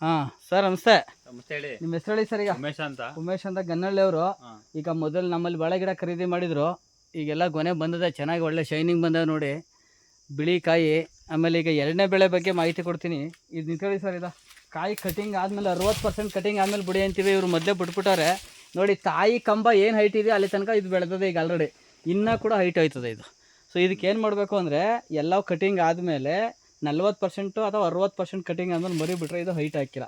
ಹಾಂ ಸರ್ ನಮಸ್ತೆ. ನಮಸ್ತೆ ಹೇಳಿ. ನಿಮ್ಮ ಹೆಸರು ಹೇಳಿ ಸರ್. ಈಗ ಉಮೇಶ್ ಅಂತ ಗನ್ನಳ್ಳಿ ಅವರು. ಈಗ ಮೊದಲು ನಮ್ಮಲ್ಲಿ ಬಾಳೆ ಗಿಡ ಖರೀದಿ ಮಾಡಿದ್ರು. ಈಗೆಲ್ಲ ಗೊನೆ ಬಂದಿದೆ, ಚೆನ್ನಾಗಿ ಒಳ್ಳೆ ಶೈನಿಂಗ್ ಬಂದವೆ ನೋಡಿ, ಬಿಳಿ ಕಾಯಿ. ಆಮೇಲೆ ಈಗ ಎರಡನೇ ಬೆಳೆ ಬಗ್ಗೆ ಮಾಹಿತಿ ಕೊಡ್ತೀನಿ. ಇದು ನಿಂತ್ಕೊಳ್ಳಿ ಸರ್. ಇದು ಕಾಯಿ ಕಟಿಂಗ್ ಆದಮೇಲೆ 60% ಕಟಿಂಗ್ ಆದಮೇಲೆ ಬಿಡಿ ಅಂತೀವಿ. ಇವರು ಮೊದಲೇ ಬಿಟ್ಬಿಟ್ಟಾರೆ ನೋಡಿ. ತಾಯಿ ಕಂಬ ಏನು ಹೈಟ್ ಇದೆ ಅಲ್ಲಿ ತನಕ ಇದು ಬೆಳೆದದೆ ಈಗ ಆಲ್ರೆಡಿ. ಇನ್ನೂ ಕೂಡ ಹೈಟ್ ಆಯ್ತದೆ ಇದು. ಸೊ ಇದಕ್ಕೆ ಏನು ಮಾಡಬೇಕು ಅಂದರೆ, ಎಲ್ಲ ಕಟಿಂಗ್ ಆದಮೇಲೆ 40% ಅಥವಾ 60% ಕಟಿಂಗ್ ಆದ್ಮೇಲೆ ಮರಿ ಬಿಟ್ಟರೆ ಇದು ಹೈಟ್ ಹಾಕಿಲ್ಲ.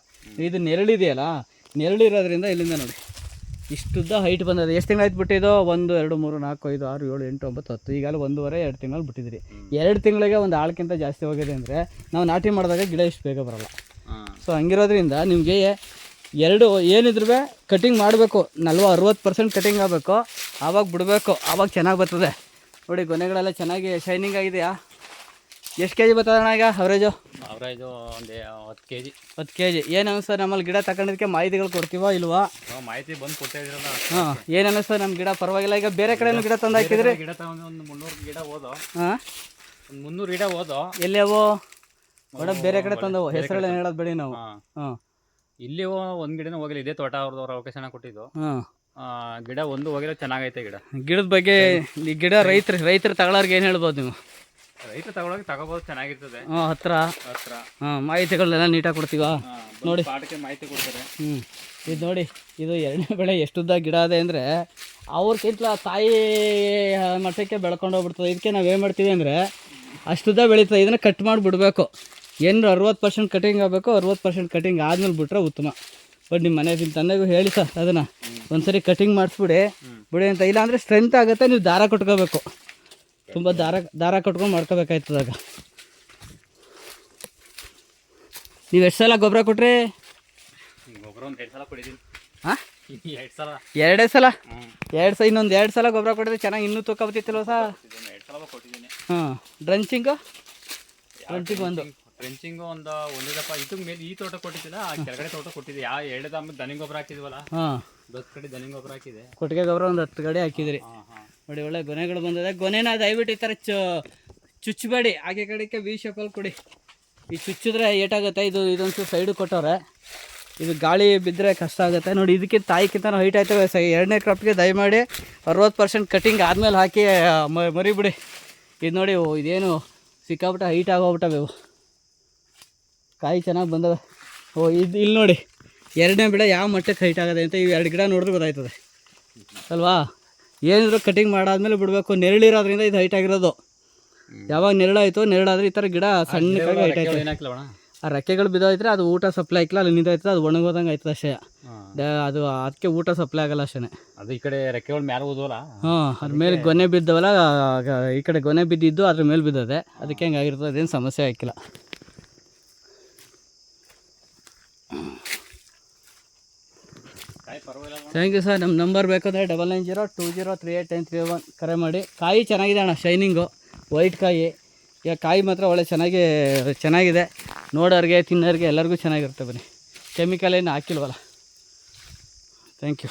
ಇದು ನೆರಳಿದೆಯಲ್ಲ, ನೆರಳಿರೋದ್ರಿಂದ ಇಲ್ಲಿಂದ ನೋಡಿ ಇಷ್ಟುದ್ದ ಹೈಟ್ ಬಂದದೆ. ಎಷ್ಟು ತಿಂಗಳು ಆಯ್ತು ಬಿಟ್ಟಿದ್ದು? 1 2 3 4 5 6 7 8 9 10. ಈಗಾಗಲೇ 1.5 2 ತಿಂಗಳು ಬಿಟ್ಟಿದ್ರಿ. 2 ತಿಂಗಳಿಗೆ ಒಂದು ಆಳ್ಕಿಂತ ಜಾಸ್ತಿ ಹೋಗಿದೆ ಅಂದರೆ ನಾವು ನಾಟಿ ಮಾಡಿದಾಗ ಗಿಡ ಇಷ್ಟು ಬೇಗ ಬರೋಲ್ಲ. ಸೊ ಹಂಗಿರೋದ್ರಿಂದ ನಿಮಗೆ ಎರಡು ಏನಿದ್ರು ಕಟಿಂಗ್ ಮಾಡಬೇಕು. 60% ಕಟಿಂಗ್ ಆಗಬೇಕು, ಆವಾಗ ಬಿಡಬೇಕು, ಆವಾಗ ಚೆನ್ನಾಗಿ ಬರ್ತದೆ ನೋಡಿ. ಗೊನೆಗಳೆಲ್ಲ ಚೆನ್ನಾಗಿ ಶೈನಿಂಗ್ ಆಗಿದೆಯಾ? ಎಷ್ಟು ಕೆ ಜಿ ಬರ್ತದೆ ಅಣ್ಣ ಈಗ ಅವರೇಜು? ಒಂದು 10 kg. 10 kg. ಏನು ಅನಿಸ್ತದೆ ನಮ್ಮಲ್ಲಿ ಗಿಡ ತಗೊಂಡಿದ್ದಕ್ಕೆ? ಮಾಹಿತಿಗಳು ಕೊಡ್ತೀವ ಇಲ್ವಾ? ಮಾಹಿತಿ ಬಂದು ಕೊಡ್ತಾ ಇದ್ರಲ್ಲ. ಹಾಂ, ಏನು ಅನಿಸ್ತದೆ ನಮ್ಮ ಗಿಡ? ಪರವಾಗಿಲ್ಲ. ಈಗ ಬೇರೆ ಕಡೆನೂ ಗಿಡ ತಂದು ಹಾಕಿದ್ರಿ? ಗಿಡ ತಗೊಂಡು ಒಂದು 300 ಗಿಡ ಹೋದೋ. ಹಾಂ, ಒಂದು 300 ಗಿಡ ಹೋದೋ. ಎಲ್ಲಿ ಅವು? ಒಡ ಬೇರೆ ಕಡೆ ತಂದವು, ಹೆಸರುಗಳೇನು ಹೇಳೋದು ಬೇಡಿ ನಾವು. ಹಾಂ, ಇಲ್ಲಿ ಒಂದು ಗಿಡನೂ ಹೋಗಿಲ್ಲ. ಇದೇ ತೋಟ ಅವ್ರದವ್ರು ಅವಕಾಶನ ಕೊಟ್ಟಿದ್ದು. ಹಾಂ, ಗಿಡ ಒಂದು ಹೋಗಿಲ್ಲ, ಚೆನ್ನಾಗೈತೆ ಗಿಡ. ಗಿಡದ ಬಗ್ಗೆ ಈ ಗಿಡ ರೈತರು ತಗೊಳ್ಳೋರ್ಗೆ ಏನು ಹೇಳ್ಬೋದು ನೀವು? ರೈತ ತಗೋಬೋದು, ಚೆನ್ನಾಗಿರ್ತದೆ. ಹಾಂ, ಹತ್ರ. ಹಾಂ, ಮಾಹಿತಿಗಳನ್ನೆಲ್ಲ ನೀಟಾಗಿ ಕೊಡ್ತೀವ ನೋಡಿ. ಪಾಠಕ್ಕೆ ಮಾಹಿತಿ ಕೊಡ್ತಾರೆ. ಇದು ನೋಡಿ, ಇದು ಎರಡನೇ ಬೆಳೆ ಎಷ್ಟುದ್ದ ಗಿಡ ಇದೆ ಅಂದರೆ ಅವ್ರಿಗಿಂತ ತಾಯಿ ಮಟ್ಟಕ್ಕೆ ಬೆಳ್ಕೊಂಡು ಹೋಗ್ಬಿಡ್ತದೆ. ಇದಕ್ಕೆ ನಾವು ಏನು ಮಾಡ್ತೀವಿ ಅಂದರೆ, ಅಷ್ಟುದ್ದ ಬೆಳೀತದೆ. ಇದನ್ನು ಕಟ್ ಮಾಡಿ ಬಿಡಬೇಕು. ಏನು 60% ಕಟಿಂಗ್ ಆಗಬೇಕು. 60% ಕಟಿಂಗ್ ಆದ್ಮೇಲೆ ಬಿಟ್ಟರೆ ಉತ್ತಮ. ಬಟ್ ನಿಮ್ಮ ಮನೆ ತಂದೆಗೂ ಹೇಳಿ ಸರ್, ಅದನ್ನು ಒಂದ್ಸರಿ ಕಟಿಂಗ್ ಮಾಡಿಸ್ಬಿಡಿ ಬಿಡಿ ಅಂತ. ಇಲ್ಲಾಂದರೆ ಸ್ಟ್ರೆಂತ್ ಆಗುತ್ತೆ. ನೀವು ದಾರ ಕಟ್ಕೋಬೇಕು, ತುಂಬ ದಾರ ಕಟ್ಕೊಂಡು ಮಾಡ್ಕೋಬೇಕಾಯ್ತದಾಗ. ನೀವು ಎಷ್ಟು ಸಲ ಗೊಬ್ಬರ ಕೊಟ್ರಿ? ಗೊಬ್ಬರ ಒಂದು 2 ಸಲ ಕೊಟ್ಟಿದ್ದೀನಿ. ಹಾಂ, 2 ಸಲ. 2 ಸಲ? 2 ಸಲ. ಇನ್ನೊಂದು 2 ಸಲ ಗೊಬ್ಬರ ಕೊಟ್ಟಿದ್ರೆ ಚೆನ್ನಾಗಿ ಇನ್ನೂ ತೂಕ ಬರ್ತಿತ್ತಲ್ವ ಸರ್? 2 ಸಲ ಕೊಟ್ಟಿದ್ದೀನಿ. ಹಾಂ, ಡ್ರಂಚಿಂಗು ಒಂದು ಟ್ರೆಂಚಿಂಗು ಒಂದಪ್ಪ. ಇದಕ್ಕೆ ಮೇಲೆ ಈ ತೋಟ ಕೊಟ್ಟಿದ್ದಿಲ್ಲ, ಕೆಳಗಡೆ ತೋಟ ಕೊಟ್ಟಿದ್ದೆ. ಎರಡದಾದ್ಮೇಲೆ ದನಿ ಗೊಬ್ಬರ ಹಾಕಿದ್ವಲ್ಲ. ಹಾಂ, 10 ಕಡೆ ದನಿ ಗೊಬ್ಬರ ಹಾಕಿದೆ. ಕೊಟ್ಟಿಗೆ ಗೊಬ್ಬರ ಒಂದು 10 ಕಡೆ ಹಾಕಿದ್ರಿ ನೋಡಿ. ಒಳ್ಳೆ ಗೊನೆಗಳು ಬಂದಿದೆ. ಗೊನೆನ ದಯವಿಟ್ಟು ಈ ಥರ ಚುಚ್ಚಬೇಡಿ. ಆಗೆ ಕಡೆಗೆ ವಿ ಶೇಪಲ್ಲಿ ಕೊಡಿ. ಈ ಚುಚ್ಚಿದ್ರೆ ಏಟಾಗುತ್ತೆ. ಇದೊಂದು ಸೈಡು ಕೊಟ್ಟವ್ರೆ. ಇದು ಗಾಳಿ ಬಿದ್ದರೆ ಕಷ್ಟ ಆಗುತ್ತೆ ನೋಡಿ. ಇದಕ್ಕಿಂತ ತಾಯಿಕ್ಕಿಂತ ಹೈಟ್ ಆಯ್ತವೆ. ಎರಡನೇ ಕ್ರಾಪ್ಗೆ ದಯಮಾಡಿ 60% ಕಟಿಂಗ್ ಆದಮೇಲೆ ಹಾಕಿ ಮರಿಬಿಡಿ. ಇದು ನೋಡಿ, ಇದೇನು ಸಿಕ್ಕಾಬಿಟ್ಟು ಹೈಟ್ ಆಗೋಗ್ಬಿಟ್ಟವೆ ಇವು. ಕಾಯಿ ಚೆನ್ನಾಗಿ ಬಂದವೆ. ಇಲ್ಲಿ ನೋಡಿ, ಎರಡನೇ ಬೆಳೆ ಯಾವ ಮಟ್ಟಕ್ಕೆ ಹೈಟ್ ಆಗೋದೆ ಅಂತ ಇವು 2 ಗಿಡ ನೋಡಿದ್ರೆ ಗೊತ್ತಾಯ್ತದೆ ಅಲ್ವಾ? ಏನಿದ್ರು ಕಟಿಂಗ್ ಮಾಡಾದ್ಮೇಲೆ ಬಿಡಬೇಕು. ನೆರಳಿರೋದ್ರಿಂದ ಇದು ಹೈಟ್ ಆಗಿರೋದು. ಯಾವಾಗ ನೆರಳಾಯಿತು, ನೆರಳಾದ್ರೆ ಈ ಥರ ಗಿಡ ಸಣ್ಣಕ್ಕಾಗಿ ಹೈಟ್ ಆಯ್ತು. ಆ ರೆಕ್ಕೆಗಳು ಬಿದ್ದೋಯ್ತಾರೆ, ಅದು ಊಟ ಸಪ್ಲೈ ಆಗಿಲ್ಲ, ಅಲ್ಲಿ ನಿಂತೋಯ್ತದೆ. ಅದು ಒಣಗೋದಂಗೆ ಆಯ್ತದೆ ಅಷ್ಟೇ. ಅದು ಅದಕ್ಕೆ ಊಟ ಸಪ್ಲೈ ಆಗಲ್ಲ ಅಷ್ಟೇ. ಅದು ಈ ಕಡೆ ರೆಕ್ಕೆಗಳು ಮೇಲೆ ಓದೋಲ್ಲ. ಹಾಂ, ಅದ್ರ ಮೇಲೆ ಗೊನೆ ಬಿದ್ದವಲ್ಲ, ಈ ಕಡೆ ಗೊನೆ ಬಿದ್ದಿದ್ದು ಅದ್ರ ಮೇಲೆ ಬಿದ್ದದೆ. ಅದಕ್ಕೆ ಹೆಂಗಾಗಿರ್ತದೆ, ಅದೇನು ಸಮಸ್ಯೆ ಆಗಿಲ್ಲ. Thank you sir. ನಮ್ಮ ನಂಬರ್ ಬೇಕಾದರೆ 9902038931 ಕರೆ ಮಾಡಿ. ಕಾಯಿ ಚೆನ್ನಾಗಿದೆ ಅಣ್ಣ, ಶೈನಿಂಗು, ವೈಟ್ ಕಾಯಿ. ಈಗ ಕಾಯಿ ಮಾತ್ರ ಒಳ್ಳೆ ಚೆನ್ನಾಗಿದೆ. ನೋಡೋರಿಗೆ, ತಿನ್ನೋರಿಗೆ ಎಲ್ಲರಿಗೂ ಚೆನ್ನಾಗಿರುತ್ತೆ. ಬನ್ನಿ, ಕೆಮಿಕಲ್ ಏನು ಹಾಕಿಲ್ವಲ್ಲ. Thank you.